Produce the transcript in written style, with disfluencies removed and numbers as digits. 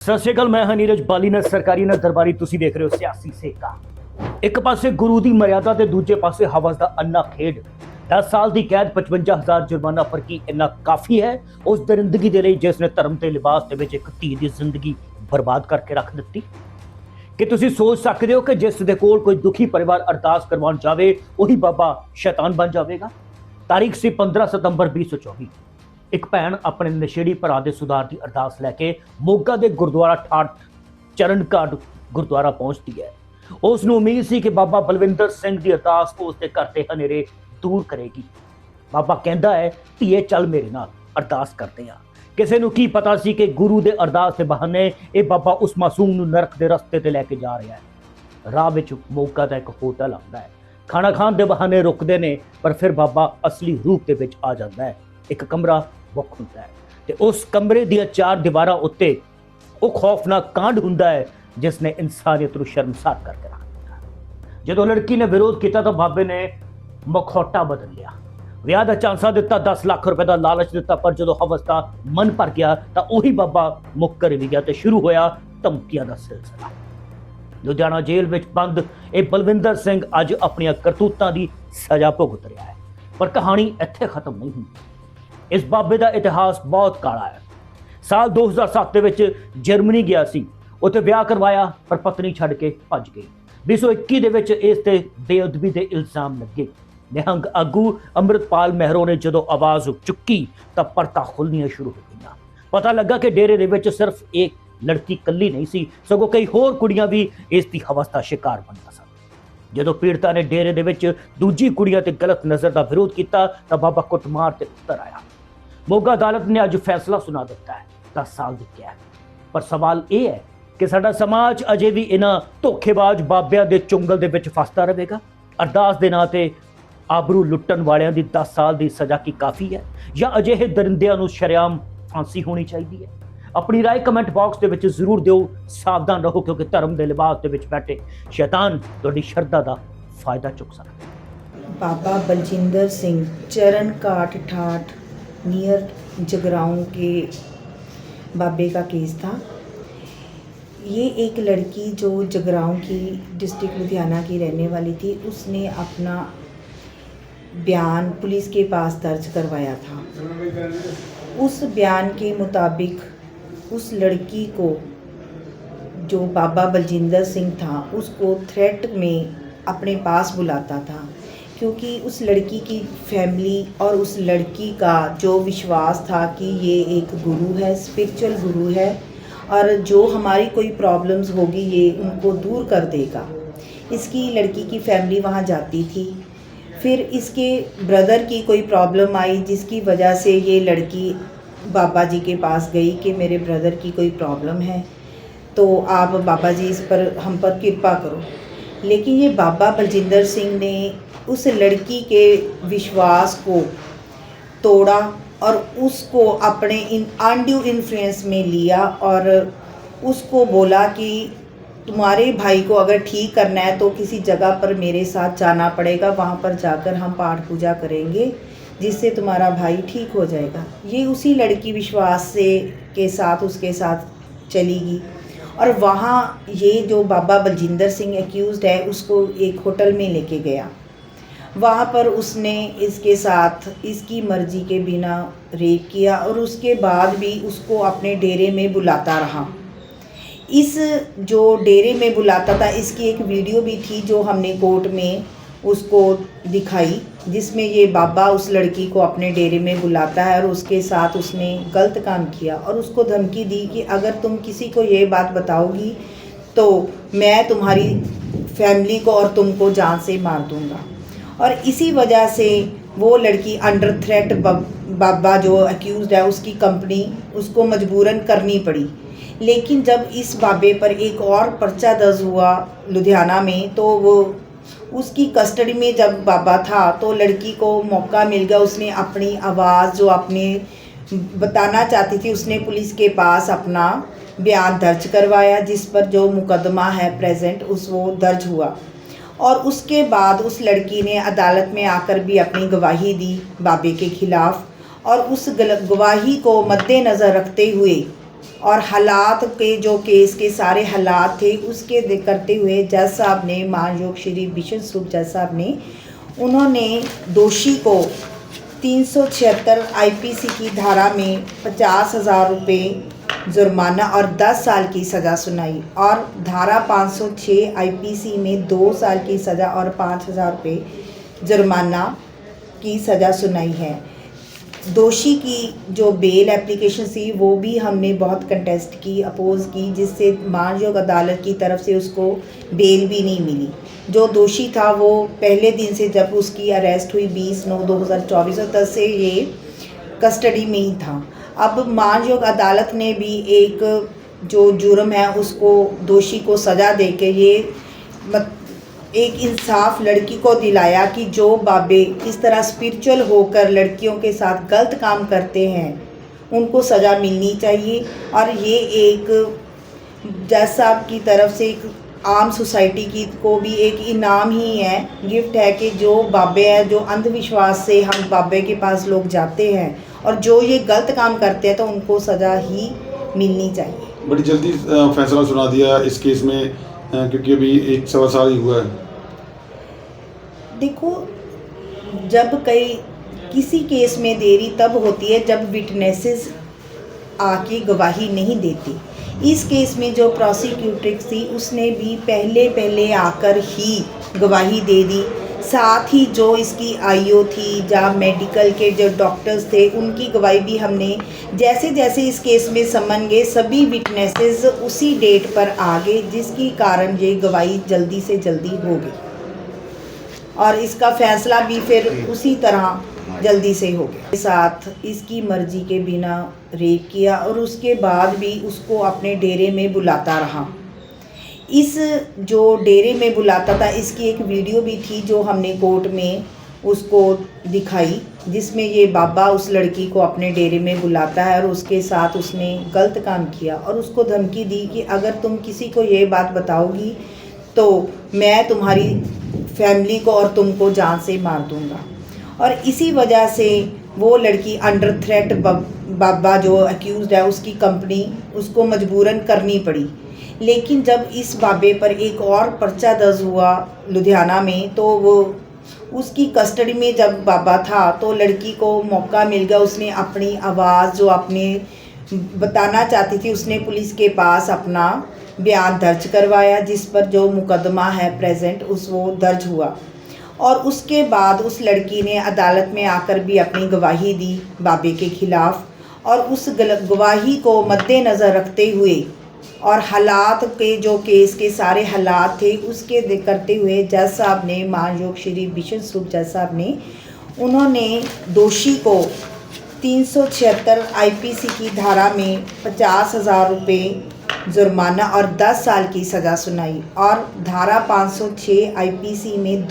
ਸਤਿ ਸ਼੍ਰੀ ਅਕਾਲ, ਮੈਂ ਹਾਂ ਨੀਰਜ ਬਾਲੀ ਨਾਲ ਸਰਕਾਰੀ ਨਾਲ ਦਰਬਾਰੀ। ਤੁਸੀਂ ਦੇਖ ਰਹੇ ਹੋ ਸਿਆਸੀ ਸੇਕਾ। ਇੱਕ ਪਾਸੇ ਗੁਰੂ ਦੀ ਮਰਿਆਦਾ ਤੇ ਦੂਜੇ ਪਾਸੇ ਹਵਸ ਦਾ ਅੰਨਾ ਖੇਡ। 10 ਸਾਲ ਦੀ ਕੈਦ, 55,000 ਜੁਰਮਾਨਾ, ਪਰ ਕੀ ਇੰਨਾ ਕਾਫੀ ਹੈ ਉਸ ਦਰਿੰਦਗੀ ਦੇ ਲਈ ਜਿਸ ਨੇ ਧਰਮ ਤੇ ਲਿਬਾਸ ਦੇ ਵਿੱਚ ਇੱਕ ਧੀ ਦੀ ਜ਼ਿੰਦਗੀ ਬਰਬਾਦ ਕਰਕੇ ਰੱਖ ਦਿੱਤੀ? ਕਿ ਤੁਸੀਂ ਸੋਚ ਸਕਦੇ ਹੋ ਕਿ ਜਿਸ ਦੇ ਕੋਲ ਕੋਈ ਦੁਖੀ ਪਰਿਵਾਰ ਅਰਦਾਸ ਕਰਵਾਉਣ ਜਾਵੇ ਉਹੀ ਬਾਬਾ ਸ਼ੈਤਾਨ ਬਣ ਜਾਵੇਗਾ? ਤਾਰੀਖ ਸੀ 15 ਸਤੰਬਰ 2024। ਇੱਕ ਭੈਣ ਆਪਣੇ ਨਸ਼ੇੜੀ ਭਰਾ ਦੇ ਸੁਧਾਰ ਦੀ ਅਰਦਾਸ ਲੈ ਕੇ ਮੋਗਾ ਦੇ ਗੁਰਦੁਆਰਾ ਠਾਠ ਚਰਨਕਾਟ ਗੁਰਦੁਆਰਾ ਪਹੁੰਚਦੀ ਹੈ। ਉਸ ਨੂੰ ਉਮੀਦ ਸੀ ਕਿ ਬਾਬਾ ਬਲਵਿੰਦਰ ਸਿੰਘ ਦੀ ਅਰਦਾਸ ਉਸ ਦੇ ਘਰ ਦੇ ਹਨੇਰੇ ਦੂਰ ਕਰੇਗੀ। ਬਾਬਾ ਕਹਿੰਦਾ ਹੈ, ਧੀਏ ਚੱਲ ਮੇਰੇ ਨਾਲ, ਅਰਦਾਸ ਕਰਦੇ ਹਾਂ। ਕਿਸੇ ਨੂੰ ਕੀ ਪਤਾ ਸੀ ਕਿ ਗੁਰੂ ਦੇ ਅਰਦਾਸ ਦੇ ਬਹਾਨੇ ਇਹ ਬਾਬਾ ਉਸ ਮਾਸੂਮ ਨੂੰ ਨਰਕ ਦੇ ਰਸਤੇ ਤੇ ਲੈ ਕੇ ਜਾ ਰਿਹਾ ਹੈ। ਰਾਹ ਵਿੱਚ ਮੋਗਾ ਦਾ ਇੱਕ ਹੋਟਲ ਆਉਂਦਾ ਹੈ। ਖਾਣਾ ਖਾਣ ਦੇ ਬਹਾਨੇ ਰੁਕਦੇ ਨੇ, ਪਰ ਫਿਰ ਬਾਬਾ ਅਸਲੀ ਰੂਪ ਦੇ ਵਿੱਚ ਆ ਜਾਂਦਾ ਹੈ। ਇੱਕ ਕਮਰਾ ਬੁੱਕ ਹੁੰਦਾ ਹੈ ਤੇ ਉਸ ਕਮਰੇ ਦੀਆਂ 4 ਦੀਵਾਰਾਂ ਉੱਤੇ ਉਹ ਖੌਫਨਾਕ ਕਾਂਡ ਹੁੰਦਾ ਹੈ ਜਿਸ ਨੇ ਇਨਸਾਨੀਅਤ ਨੂੰ ਸ਼ਰਮਸਾਰ ਕਰਕੇ ਰੱਖ ਦਿੱਤਾ। ਜਦੋਂ ਲੜਕੀ ਨੇ ਵਿਰੋਧ ਕੀਤਾ ਤਾਂ ਬਾਬੇ ਨੇ ਮਖੌਟਾ ਬਦਲ ਲਿਆ। ਵਿਆਹ ਦਾ ਚਾਂਸਾ ਦਿੱਤਾ, 10 ਲੱਖ ਰੁਪਏ ਦਾ ਲਾਲਚ ਦਿੱਤਾ, ਪਰ ਜਦੋਂ ਹਵਸ ਦਾ ਮਨ ਭਰ ਗਿਆ ਤਾਂ ਉਹੀ ਬਾਬਾ ਮੁੱਕਰ ਵੀ ਗਿਆ ਤੇ ਸ਼ੁਰੂ ਹੋਇਆ ਧਮਕੀਆਂ ਦਾ ਸਿਲਸਿਲਾ। ਲੁਧਿਆਣਾ ਜੇਲ੍ਹ ਵਿੱਚ ਬੰਦ ਇਹ ਬਲਵਿੰਦਰ ਸਿੰਘ ਅੱਜ ਆਪਣੀਆਂ ਕਰਤੂਤਾਂ ਦੀ ਸਜ਼ਾ ਭੁਗਤ ਰਿਹਾ ਹੈ। ਪਰ ਕਹਾਣੀ ਇੱਥੇ ਖਤਮ ਨਹੀਂ ਹੁੰਦੀ। ਇਸ ਬਾਬੇ ਦਾ ਇਤਿਹਾਸ ਬਹੁਤ ਕਾਲਾ ਹੈ। ਸਾਲ 2007 ਦੇ ਵਿੱਚ ਜਰਮਨੀ ਗਿਆ ਸੀ, ਉੱਥੇ ਵਿਆਹ ਕਰਵਾਇਆ ਪਰ ਪਤਨੀ ਛੱਡ ਕੇ ਭੱਜ ਗਈ। 2021 ਦੇ ਵਿੱਚ ਇਸ ਤੇ ਬੇਅਦਬੀ ਦੇ ਇਲਜ਼ਾਮ ਲੱਗੇ। ਨਿਹੰਗ ਆਗੂ ਅੰਮ੍ਰਿਤਪਾਲ ਮਹਿਰੋ ਨੇ ਜਦੋਂ ਆਵਾਜ਼ ਚੁੱਕੀ ਤਾਂ ਪਰਤਾਂ ਖੁੱਲ੍ਹਣੀਆਂ ਸ਼ੁਰੂ ਹੋ ਗਈਆਂ। ਪਤਾ ਲੱਗਾ ਕਿ ਡੇਰੇ ਦੇ ਵਿੱਚ ਸਿਰਫ ਇੱਕ ਲੜਕੀ ਇਕੱਲੀ ਨਹੀਂ ਸੀ, ਸਗੋਂ ਕਈ ਹੋਰ ਕੁੜੀਆਂ ਵੀ ਇਸ ਦੀ ਹਵਸ ਦਾ ਸ਼ਿਕਾਰ ਬਣੀਆਂ ਸਨ। ਜਦੋਂ ਪੀੜਤਾ ਨੇ ਡੇਰੇ ਦੇ ਵਿੱਚ ਦੂਜੀ ਕੁੜੀਆਂ ਤੇ ਗਲਤ ਨਜ਼ਰ ਦਾ ਵਿਰੋਧ ਕੀਤਾ ਤਾਂ ਬਾਬਾ ਕੁੱਟਮਾਰ ਤੇ ਉੱਤਰ ਆਇਆ। ਮੋਗਾ ਅਦਾਲਤ ਨੇ ਅੱਜ ਫੈਸਲਾ ਸੁਣਾ ਦਿੱਤਾ ਹੈ, 10 ਸਾਲ ਦੀ ਕੈਦ। ਪਰ ਸਵਾਲ ਇਹ ਹੈ ਕਿ ਸਾਡਾ ਸਮਾਜ ਅਜੇ ਵੀ ਇਹਨਾਂ ਧੋਖੇਬਾਜ਼ ਬਾਬਿਆਂ ਦੇ ਚੁੰਗਲ ਦੇ ਵਿੱਚ ਫਸਦਾ ਰਹੇਗਾ? ਅਰਦਾਸ ਦੇ ਨਾਂ ਤੇ ਆਬਰੂ ਲੁੱਟਣ ਵਾਲਿਆਂ ਦੀ 10 ਸਾਲ ਦੀ ਸਜ਼ਾ ਕੀ ਕਾਫੀ ਹੈ, ਜਾਂ ਅਜਿਹੇ ਦਰਿੰਦਿਆਂ ਨੂੰ ਸ਼ਰੇਆਮ ਫਾਂਸੀ ਹੋਣੀ ਚਾਹੀਦੀ ਹੈ? ਆਪਣੀ ਰਾਏ ਕਮੈਂਟ ਬਾਕਸ ਦੇ ਵਿੱਚ ਜ਼ਰੂਰ ਦਿਓ। ਸਾਵਧਾਨ ਰਹੋ, ਕਿਉਂਕਿ ਧਰਮ ਦੇ ਲਿਬਾਸ ਦੇ ਵਿੱਚ ਬੈਠੇ ਸ਼ੈਤਾਨ ਤੁਹਾਡੀ ਸ਼ਰਧਾ ਦਾ ਫਾਇਦਾ ਚੁੱਕ ਸਕਦਾ ਹੈ। बाबा बलजिंदर सिंह चरणकाट ठाठ नियर जगराऊं के बाबे का केस था। ये एक लड़की जो जगराऊं की डिस्ट्रिक्ट लुधियाना की रहने वाली थी, उसने अपना बयान पुलिस के पास दर्ज करवाया था। उस बयान के मुताबिक उस लड़की को, जो बाबा बलजिंदर सिंह था, उसको थ्रेट में अपने पास बुलाता था, क्योंकि उस लड़की की फैमिली और उस लड़की का जो विश्वास था कि ये एक गुरु है, स्पिरिचुअल गुरु है, और जो हमारी कोई प्रॉब्लम्स होगी ये उनको दूर कर देगा। इसकी लड़की की फैमिली वहाँ जाती थी। फिर इसके ब्रदर की कोई प्रॉब्लम आई जिसकी वजह से ये लड़की बाबा जी के पास गई कि मेरे ब्रदर की कोई प्रॉब्लम है, तो आप बाबा जी इस पर हम पर कृपा करो। लेकिन ये बाबा बलजिंदर सिंह ने उस लड़की के विश्वास को तोड़ा और उसको अपने अनड्यू इन्फ्लुएंस में लिया और उसको बोला कि तुम्हारे भाई को अगर ठीक करना है तो किसी जगह पर मेरे साथ जाना पड़ेगा, वहाँ पर जाकर हम पाठ पूजा करेंगे जिससे तुम्हारा भाई ठीक हो जाएगा। ये उसी लड़की विश्वास से के साथ उसके साथ चली गई और वहाँ ये जो बाबा बलजिंदर सिंह एक्यूज़्ड है उसको एक होटल में लेके गया। वहाँ पर उसने इसके साथ इसकी मर्ज़ी के बिना रेप किया और उसके बाद भी उसको अपने डेरे में बुलाता रहा। इस जो डेरे में बुलाता था, इसकी एक वीडियो भी थी जो हमने कोर्ट में उसको दिखाई, जिसमें ये बाबा उस लड़की को अपने डेरे में बुलाता है और उसके साथ उसने गलत काम किया और उसको धमकी दी कि अगर तुम किसी को ये बात बताओगी तो मैं तुम्हारी फैमिली को और तुमको जान से मार दूँगा। और इसी वजह से वो लड़की अंडर थ्रेट बाबा जो एक्यूज़्ड है उसकी कंपनी उसको मजबूरन करनी पड़ी। लेकिन जब इस बाबे पर एक और पर्चा दर्ज हुआ लुधियाना में, तो वो उसकी कस्टडी में जब बाबा था तो लड़की को मौका मिल गया। उसने अपनी आवाज़ जो अपने बताना चाहती थी, उसने पुलिस के पास अपना बयान दर्ज करवाया, जिस पर जो मुकदमा है प्रेजेंट वो दर्ज हुआ। और उसके बाद उस लड़की ने अदालत में आकर भी अपनी गवाही दी बाबे के ख़िलाफ़, और उस गवाही को मद्देनज़र रखते हुए और हालात के जो केस के सारे हालात थे उसके करते हुए जज साहब ने, महायोग श्री बिशन स्वरूप जज साहब ने, उन्होंने दोषी को 376 आईपीसी की धारा में 50,000 रुपये जुर्माना और 10 साल की सज़ा सुनाई और धारा 506 आईपीसी में 2 साल की सज़ा और 5,000 रुपये जुर्माना की सज़ा सुनाई है। दोषी की जो बेल एप्लीकेशन थी वो भी हमने बहुत कंटेस्ट की, अपोज़ की, जिससे महायोग अदालत की तरफ से उसको बेल भी नहीं मिली। जो दोषी था वो पहले दिन से, जब उसकी अरेस्ट हुई 20/9/2024 और तब से ये कस्टडी में ही था। अब महायोग अदालत ने भी एक जो जुर्म है उसको, दोषी को सज़ा दे के ये एक इंसाफ लड़की को दिलाया कि जो बाबे इस तरह स्पिरिचुअल होकर लड़कियों के साथ गलत काम करते हैं उनको सज़ा मिलनी चाहिए। और ये एक जज साहब की तरफ से एक आम सोसाइटी की को भी एक इनाम ही है, गिफ्ट है कि जो बाबे हैं, जो अंधविश्वास से हम बाबे के पास लोग जाते हैं और जो ये गलत काम करते हैं तो उनको सज़ा ही मिलनी चाहिए। बड़ी जल्दी फैसला सुना दिया इस केस में, क्योंकि अभी 1 सवा साल ही हुआ है। देखो, जब किसी केस में देरी तब होती है जब विटनेसेस आके गवाही नहीं देती। इस केस में जो प्रोसिक्यूट्रिक्स थी उसने भी पहले आकर ही गवाही दे दी। साथ ही जो इसकी आईओ थी, जहाँ मेडिकल के जो डॉक्टर्स थे, उनकी गवाही भी हमने, जैसे जैसे इस केस में समन गए सभी विटनेसेस उसी डेट पर आ गए, जिसकी कारण ये गवाही जल्दी से जल्दी हो गई और इसका फैसला भी फिर उसी तरह जल्दी से हो गया। साथ इसकी मर्जी के बिना रेप किया और उसके बाद भी उसको अपने डेरे में बुलाता रहा। इस जो डेरे में बुलाता था, इसकी एक वीडियो भी थी जो हमने कोर्ट में उसको दिखाई, जिसमें ये बाबा उस लड़की को अपने डेरे में बुलाता है और उसके साथ उसने गलत काम किया और उसको धमकी दी कि अगर तुम किसी को ये बात बताओगी तो मैं तुम्हारी फैमिली को और तुमको जान से मार दूंगा। और इसी वजह से वो लड़की अंडर थ्रेट बाबा जो अक्यूज़ड है उसकी कंपनी उसको मजबूरन करनी पड़ी। लेकिन जब इस बाबे पर एक और पर्चा दर्ज हुआ लुधियाना में, तो वो उसकी कस्टडी में जब बाबा था तो लड़की को मौका मिल गया, उसने अपनी आवाज़ जो अपने बताना चाहती थी उसने पुलिस के पास अपना बयान दर्ज करवाया, जिस पर जो मुकदमा है प्रेजेंट वो दर्ज हुआ। और उसके बाद उस लड़की ने अदालत में आकर भी अपनी गवाही दी बाबे के ख़िलाफ़ और उस गवाही को मद्देनज़र रखते हुए और हालात के जो केस के सारे हालात थे उसके करते हुए जज साहब ने, महायोग श्री बिशन स्वरूप जज साहब ने, उन्होंने दोषी को 376 आईपीसी की धारा में 50,000 रुपये जुर्माना और 10 साल की सज़ा सुनाई और धारा 506 आईपीसी में